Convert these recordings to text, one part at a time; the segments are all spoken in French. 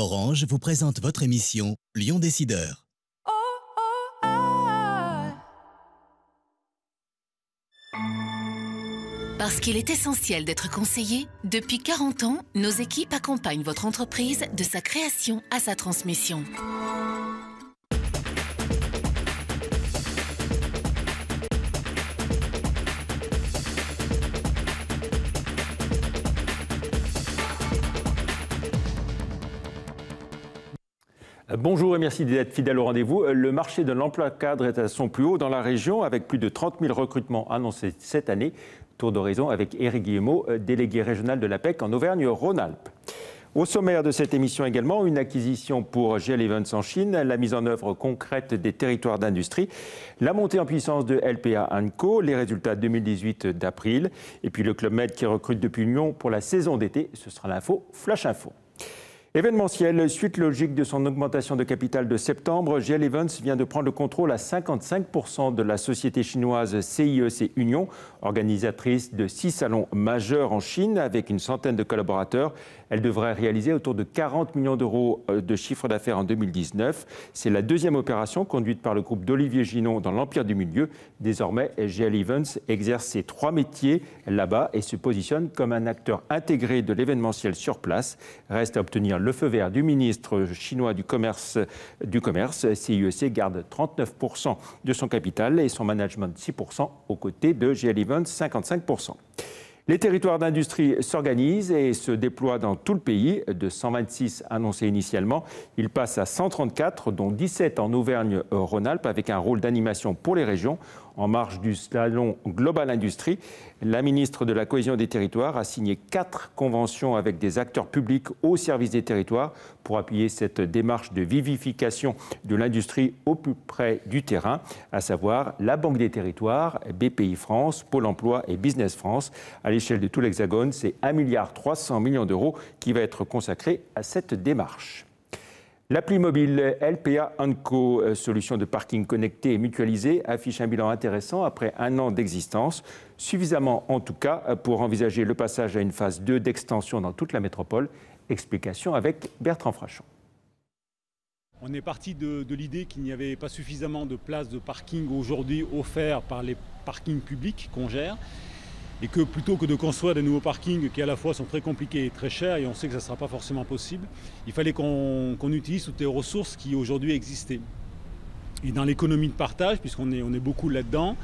Orange vous présente votre émission Lyon Décideur. Parce qu'il est essentiel d'être conseillé, depuis 40 ans, nos équipes accompagnent votre entreprise de sa création à sa transmission. Bonjour et merci d'être fidèle au rendez-vous. Le marché de l'emploi cadre est à son plus haut dans la région avec plus de 30 000 recrutements annoncés cette année. Tour d'horizon avec Éric Guillemot, délégué régional de l'APEC en Auvergne-Rhône-Alpes. Au sommaire de cette émission également, une acquisition pour GL Events en Chine, la mise en œuvre concrète des territoires d'industrie, la montée en puissance de LPA & Co, les résultats 2018 d'avril, et puis le Club Med qui recrute depuis Lyon pour la saison d'été. Ce sera l'info Flash Info. Événementiel, suite logique de son augmentation de capital de septembre, GL Events vient de prendre le contrôle à 55% de la société chinoise CIEC Union, organisatrice de 6 salons majeurs en Chine avec une centaine de collaborateurs. Elle devrait réaliser autour de 40 millions d'euros de chiffre d'affaires en 2019. C'est la deuxième opération conduite par le groupe d'Olivier Ginon dans l'Empire du Milieu. Désormais, GL Events exerce ses 3 métiers là-bas et se positionne comme un acteur intégré de l'événementiel sur place. Reste à obtenir le feu vert du ministre chinois du commerce. CIEC garde 39% de son capital et son management 6% aux côtés de GL Events 55%. Les territoires d'industrie s'organisent et se déploient dans tout le pays. De 126 annoncés initialement, ils passent à 134, dont 17 en Auvergne-Rhône-Alpes, avec un rôle d'animation pour les régions. En marge du salon Global Industrie, la ministre de la Cohésion des Territoires a signé 4 conventions avec des acteurs publics au service des territoires pour appuyer cette démarche de vivification de l'industrie au plus près du terrain, à savoir la Banque des Territoires, BPI France, Pôle Emploi et Business France. À l'échelle de tout l'Hexagone, c'est 1,3 milliard d'euros qui va être consacré à cette démarche. L'appli mobile LPA & Co, solution de parking connecté et mutualisé, affiche un bilan intéressant après 1 an d'existence, suffisamment en tout cas pour envisager le passage à une phase 2 d'extension dans toute la métropole. Explication avec Bertrand Frachon. On est parti de l'idée qu'il n'y avait pas suffisamment de places de parking aujourd'hui offertes par les parkings publics qu'on gère. Et que plutôt que de construire des nouveaux parkings qui à la fois sont très compliqués et très chers, et on sait que ça ne sera pas forcément possible, il fallait qu'on utilise toutes les ressources qui aujourd'hui existaient. Et dans l'économie de partage, puisqu'on est beaucoup là-dedans,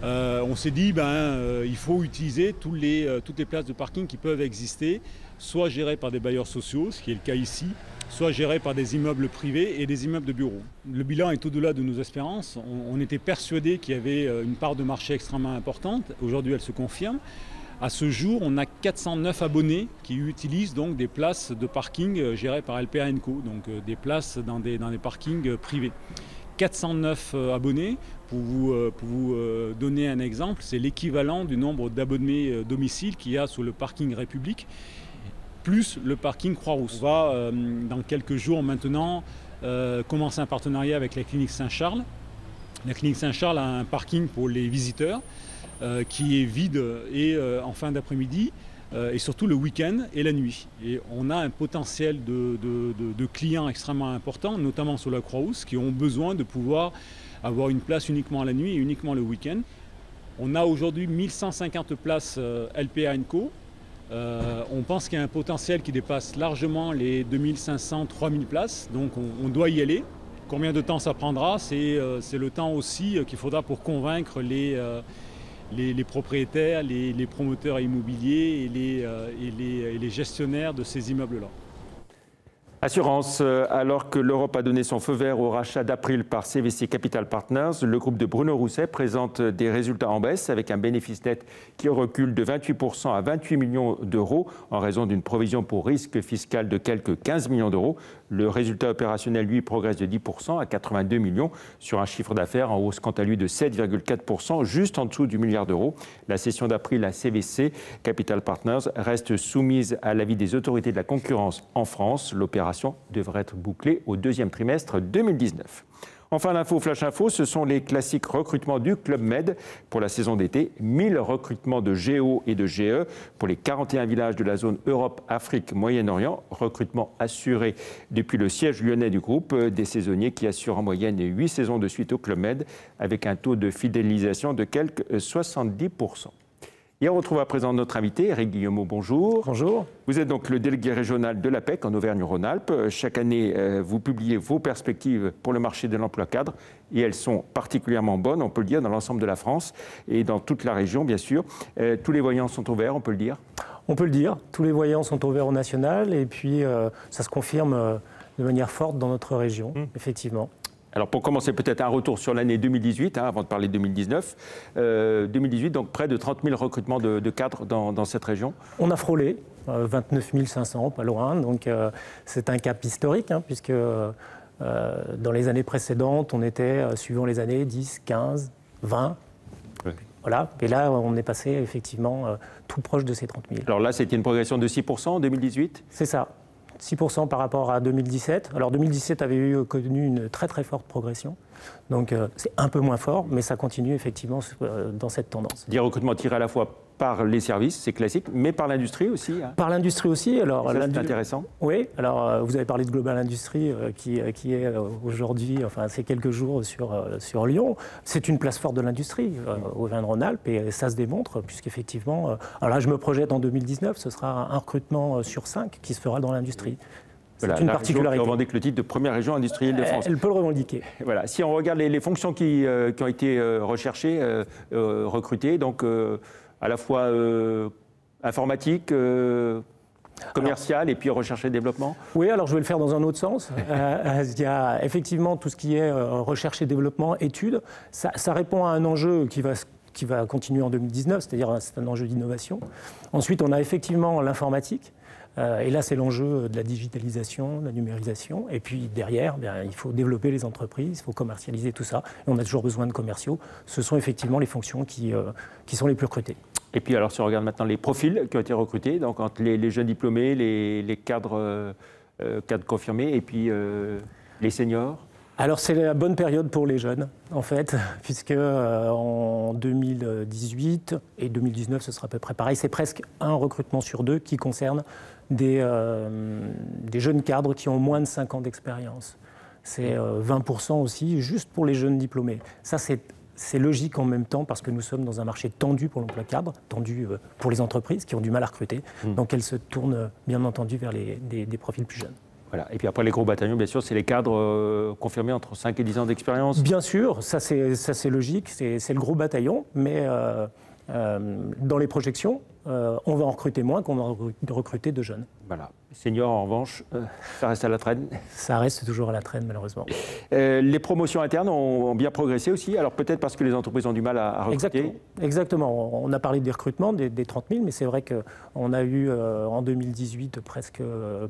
on s'est dit il faut utiliser toutes les places de parking qui peuvent exister, soit gérées par des bailleurs sociaux, ce qui est le cas ici, soit gérées par des immeubles privés et des immeubles de bureaux. Le bilan est au-delà de nos espérances. On était persuadé qu'il y avait une part de marché extrêmement importante. Aujourd'hui, elle se confirme. À ce jour, on a 409 abonnés qui utilisent donc des places de parking gérées par LPA & Co, donc des places dans des parkings privés. 409 abonnés, pour vous donner un exemple, c'est l'équivalent du nombre d'abonnés domicile qu'il y a sur le parking République, plus le parking Croix-Rousse. On va, dans quelques jours maintenant, commencer un partenariat avec la clinique Saint-Charles. La clinique Saint-Charles a un parking pour les visiteurs qui est vide et en fin d'après-midi et surtout le week-end et la nuit. Et on a un potentiel de clients extrêmement important, notamment sur la Croix-Rousse, qui ont besoin de pouvoir avoir une place uniquement la nuit et uniquement le week-end. On a aujourd'hui 1150 places LPA & Co. On pense qu'il y a un potentiel qui dépasse largement les 2500-3000 places, donc on doit y aller. Combien de temps ça prendra? C'est le temps aussi qu'il faudra pour convaincre les propriétaires, les promoteurs immobiliers et les gestionnaires de ces immeubles-là. Assurance, alors que l'Europe a donné son feu vert au rachat d'April par CVC Capital Partners, le groupe de Bruno Rousset présente des résultats en baisse avec un bénéfice net qui recule de 28% à 28 millions d'euros en raison d'une provision pour risque fiscal de quelques 15 millions d'euros. Le résultat opérationnel, lui, progresse de 10% à 82 millions sur un chiffre d'affaires en hausse quant à lui de 7,4%, juste en dessous du milliard d'euros. La cession d'April à CVC Capital Partners reste soumise à l'avis des autorités de la concurrence en France. L'opération devrait être bouclée au 2e trimestre 2019. Enfin, l'info Flash Info, ce sont les classiques recrutements du Club Med pour la saison d'été. 1000 recrutements de GO et de GE pour les 41 villages de la zone Europe, Afrique, Moyen-Orient. Recrutement assuré depuis le siège lyonnais du groupe, des saisonniers qui assurent en moyenne 8 saisons de suite au Club Med avec un taux de fidélisation de quelques 70%. Et on retrouve à présent notre invité, Éric Guillemot, bonjour. Bonjour. Vous êtes donc le délégué régional de l'APEC en Auvergne-Rhône-Alpes. Chaque année, vous publiez vos perspectives pour le marché de l'emploi cadre et elles sont particulièrement bonnes, on peut le dire, dans l'ensemble de la France et dans toute la région, bien sûr. Tous les voyants sont au vert, on peut le dire. On peut le dire, tous les voyants sont au vert au national et puis ça se confirme de manière forte dans notre région, effectivement. Alors pour commencer, peut-être un retour sur l'année 2018, avant de parler de 2019. 2018, donc près de 30 000 recrutements de cadres dans cette région. On a frôlé 29 500, pas loin, donc c'est un cap historique, puisque dans les années précédentes, on était, suivant les années, 10, 15, 20. Oui. Voilà, et là, on est passé effectivement tout proche de ces 30 000. Alors là, c'était une progression de 6% en 2018 ? C'est ça. 6% par rapport à 2017. Alors 2017 avait connu une très très forte progression, donc c'est un peu moins fort, mais ça continue effectivement dans cette tendance. Des recrutements tirés à la fois par les services, c'est classique, mais par l'industrie aussi. Par l'industrie aussi. Alors c'est intéressant. Oui, alors vous avez parlé de Global Industries qui est aujourd'hui, enfin ces quelques jours sur Lyon. C'est une place forte de l'industrie au Auvergne-Rhône-Alpes et ça se démontre puisqu'effectivement, alors là je me projette en 2019, ce sera un recrutement sur 5 qui se fera dans l'industrie. C'est une particularité. Elle revendique le titre de première région industrielle de France. Elle peut le revendiquer. Voilà. Si on regarde les fonctions qui ont été recherchées, recrutées, donc à la fois informatique, commercial et puis recherche et développement. Oui, alors je vais le faire dans un autre sens. Il y a effectivement tout ce qui est recherche et développement, études. Ça répond à un enjeu qui va continuer en 2019, c'est-à-dire c'est un enjeu d'innovation. Ensuite, on a effectivement l'informatique. Et là, c'est l'enjeu de la digitalisation, de la numérisation. Et puis derrière, il faut développer les entreprises, il faut commercialiser tout ça. Et on a toujours besoin de commerciaux. Ce sont effectivement les fonctions qui sont les plus recrutées. Et puis alors, si on regarde maintenant les profils qui ont été recrutés, donc entre les jeunes diplômés, les cadres confirmés et puis les seniors. Alors c'est la bonne période pour les jeunes, en fait, puisque en 2018 et 2019, ce sera à peu près pareil. C'est presque un recrutement sur 2 qui concerne des jeunes cadres qui ont moins de 5 ans d'expérience. C'est 20% aussi, juste pour les jeunes diplômés. Ça, c'est logique en même temps parce que nous sommes dans un marché tendu pour l'emploi cadre, tendu pour les entreprises qui ont du mal à recruter. Donc elles se tournent bien entendu vers des profils plus jeunes. Voilà. Et puis après, les gros bataillons, bien sûr, c'est les cadres confirmés entre 5 et 10 ans d'expérience. Bien sûr, ça c'est logique, c'est le gros bataillon, mais dans les projections, on va en recruter moins qu'on va recruter de jeunes. Voilà. Seniors, en revanche, ça reste à la traîne. Ça reste toujours à la traîne, malheureusement. Les promotions internes ont bien progressé aussi, alors peut-être parce que les entreprises ont du mal à recruter. Exactement. On a parlé des recrutements, des 30 000, mais c'est vrai qu'on a eu en 2018 presque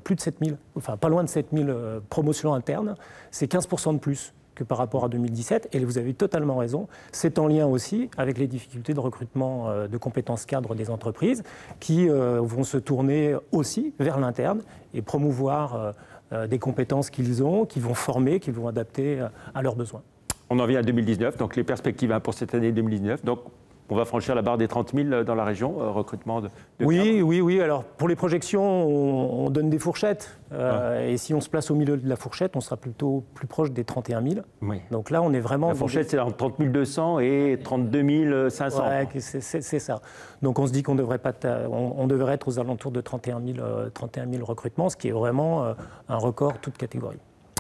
plus de 7 000, enfin pas loin de 7 000 promotions internes. C'est 15% de plus que par rapport à 2017, et vous avez totalement raison, c'est en lien aussi avec les difficultés de recrutement de compétences cadres des entreprises qui vont se tourner aussi vers l'interne et promouvoir des compétences qu'ils ont, qu'ils vont former, qu'ils vont adapter à leurs besoins. On en vient à 2019, donc les perspectives pour cette année 2019, donc on va franchir la barre des 30 000 dans la région, recrutement de Oui. Alors, pour les projections, on donne des fourchettes. Et si on se place au milieu de la fourchette, on sera plutôt plus proche des 31 000. Oui. Donc là, on est vraiment... La fourchette, c'est entre 30 200 et 32 500. Ouais, c'est ça. Donc on se dit qu'on devrait être aux alentours de 31 000 recrutements, ce qui est vraiment un record toute catégorie.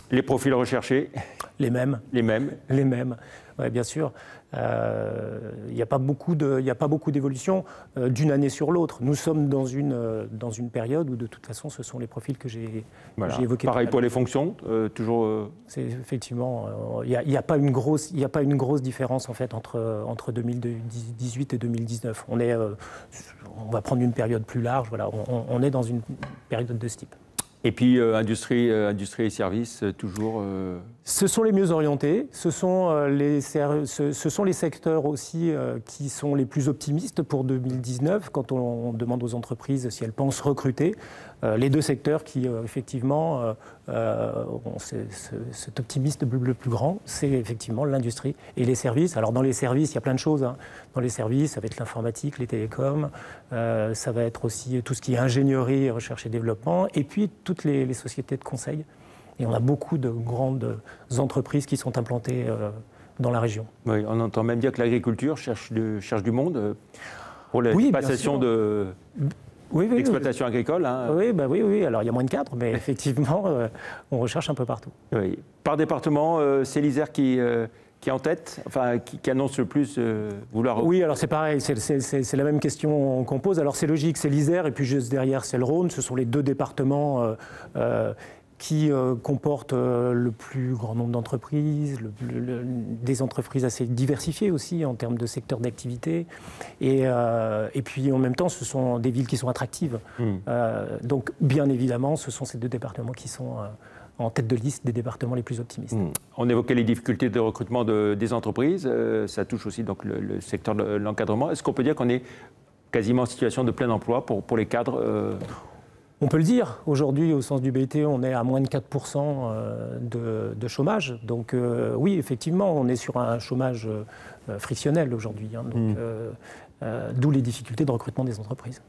Les profils recherchés? Les mêmes. Les mêmes? Les mêmes, oui, bien sûr. Il n'y a pas beaucoup d'évolution d'une année sur l'autre. Nous sommes dans une période où, de toute façon, ce sont les profils que j'ai évoqués. Pareil pour les fonctions, toujours... C'est effectivement... Il n'y a pas une grosse différence, en fait, entre 2018 et 2019. On va prendre une période plus large. Voilà, on est dans une période de ce type. Et puis, industrie et services, toujours Ce sont les mieux orientés, ce sont les secteurs aussi qui sont les plus optimistes pour 2019 quand on demande aux entreprises si elles pensent recruter. Les deux secteurs qui effectivement ont cet optimisme le plus grand, c'est effectivement l'industrie et les services. Alors dans les services, il y a plein de choses. Dans les services, ça va être l'informatique, les télécoms, ça va être aussi tout ce qui est ingénierie, recherche et développement, et puis toutes les sociétés de conseil. Et on a beaucoup de grandes entreprises qui sont implantées dans la région. Oui, on entend même dire que l'agriculture cherche du monde pour la passation d'exploitation agricole. Hein. Oui. Alors il y a moins de cadres, mais effectivement, on recherche un peu partout. Oui. Par département, c'est l'Isère qui est en tête, enfin qui annonce le plus vouloir... Oui, alors c'est pareil, c'est la même question qu'on pose. Alors c'est logique, c'est l'Isère, et puis juste derrière, c'est le Rhône. Ce sont les deux départements qui comportent le plus grand nombre d'entreprises, des entreprises assez diversifiées aussi en termes de secteur d'activité. Et puis en même temps, ce sont des villes qui sont attractives. Donc bien évidemment, ce sont ces deux départements qui sont en tête de liste des départements les plus optimistes. On évoquait les difficultés de recrutement des entreprises. Ça touche aussi donc, le secteur de l'encadrement. Est-ce qu'on peut dire qu'on est quasiment en situation de plein emploi pour les cadres On peut le dire. Aujourd'hui, au sens du BIT, on est à moins de 4% de chômage. Donc oui, effectivement, on est sur un chômage frictionnel aujourd'hui. D'où les difficultés de recrutement des entreprises.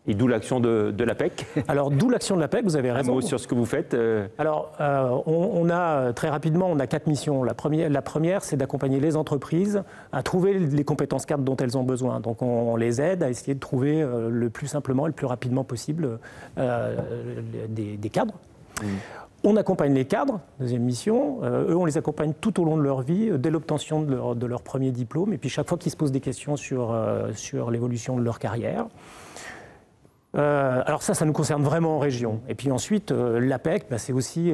Et d'où l'action de l'APEC. Alors, d'où l'action de l'APEC, vous avez raison. Un mot sur ce que vous faites. Alors, on a, très rapidement, on a 4 missions. La première, c'est d'accompagner les entreprises à trouver les compétences cadres dont elles ont besoin. Donc, on les aide à essayer de trouver le plus simplement et le plus rapidement possible des cadres. On accompagne les cadres, deuxième mission. Eux, on les accompagne tout au long de leur vie, dès l'obtention de leur premier diplôme. Et puis, chaque fois qu'ils se posent des questions sur l'évolution de leur carrière. Alors ça nous concerne vraiment en région. Et puis ensuite, l'APEC, c'est aussi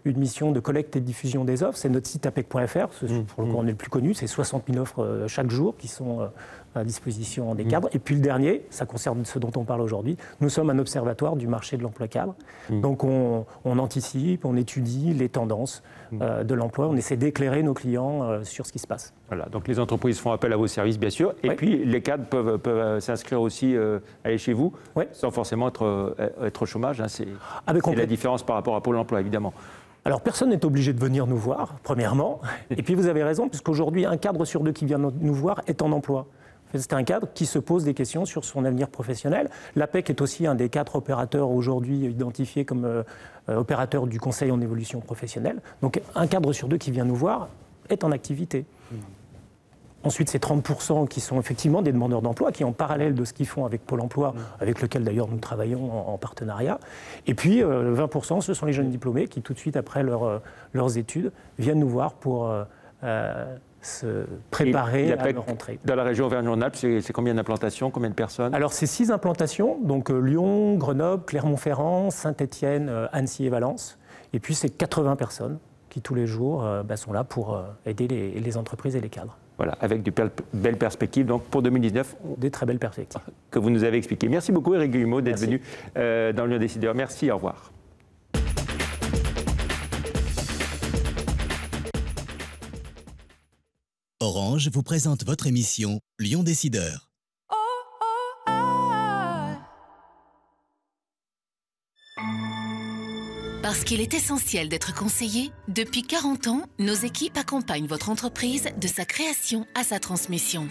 une mission de collecte et de diffusion des offres. C'est notre site apec.fr, pour le coup on est le plus connu, c'est 60 000 offres chaque jour qui sont à disposition des cadres. Et puis le dernier, ça concerne ce dont on parle aujourd'hui, nous sommes un observatoire du marché de l'emploi cadre. Donc on anticipe, on étudie les tendances de l'emploi, on essaie d'éclairer nos clients sur ce qui se passe. Voilà, donc les entreprises font appel à vos services, bien sûr, et puis les cadres peuvent s'inscrire aussi, aller chez vous, sans forcément être au chômage. Hein, c'est la différence par rapport à Pôle emploi, évidemment. Alors, personne n'est obligé de venir nous voir, premièrement. Et puis, vous avez raison, puisqu'aujourd'hui, un cadre sur deux qui vient nous voir est en emploi. C'est un cadre qui se pose des questions sur son avenir professionnel. L'APEC est aussi un des 4 opérateurs aujourd'hui identifiés comme opérateur du conseil en évolution professionnelle. Donc, un cadre sur deux qui vient nous voir est en activité. Ensuite, c'est 30% qui sont effectivement des demandeurs d'emploi, qui en parallèle de ce qu'ils font avec Pôle emploi, avec lequel d'ailleurs nous travaillons en partenariat. Et puis 20%, ce sont les jeunes diplômés qui tout de suite après leurs études viennent nous voir pour se préparer à leur rentrée. Dans la région Auvergne-Rhône-Alpes, c'est combien d'implantations, combien de personnes? Alors c'est 6 implantations, donc Lyon, Grenoble, Clermont-Ferrand, Saint-Étienne, Annecy et Valence. Et puis c'est 80 personnes qui tous les jours sont là pour aider les entreprises et les cadres. Voilà, avec de belles perspectives donc pour 2019. Des très belles perspectives. Que vous nous avez expliquées. Merci beaucoup Éric Guillemot d'être venu dans le Lion Décideur. Merci, au revoir. Orange vous présente votre émission Lion Décideur. Parce qu'il est essentiel d'être conseillé, depuis 40 ans, nos équipes accompagnent votre entreprise de sa création à sa transmission.